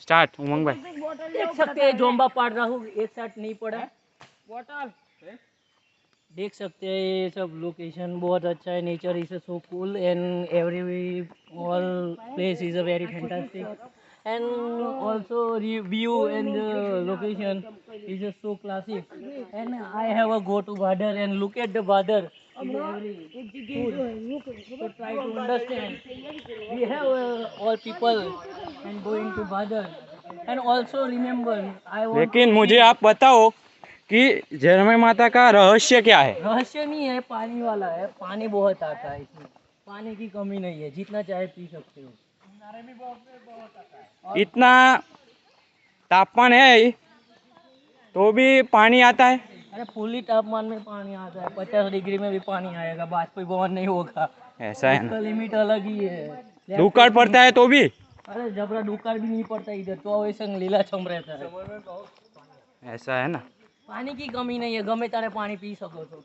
Start उमंग भाई। देख सकते हैं जोम्बा पाड़ रहा हूँ, एक साथ नहीं पड़ा। बोतल देख सकते हैं ये सब लोकेशन बहुत अच्छा है। Nature is so cool and every all place is a very fantastic and also view and location is so classic and I have a go to Badar and look at the Badar. So try to understand. We have all people and going to Badar and also remember I want. लेकिन मुझे आप बताओ कि झरमे माता का रहस्य क्या है? रहस्य नहीं है, पानी वाला है। पानी बहुत आता है इसमें, पानी की कमी नहीं है, जितना चाहे पी सकते हो। इतना तापमान है तो भी पानी आता है? अरे फुली तापमान में पानी आता है, 50 डिग्री में भी पानी आएगा, बाष्पीभवन नहीं होगा। ऐसा है उसका ना? लिमिट अलग ही है। दुकाळ पड़ता है तो भी? अरे जबरा दुकाळ भी नहीं पड़ता इधर, तो ऐसा लीला छम रहता है। ऐसा है ना? पानी की कमी नहीं है, गमे तारे पानी पी सको तो।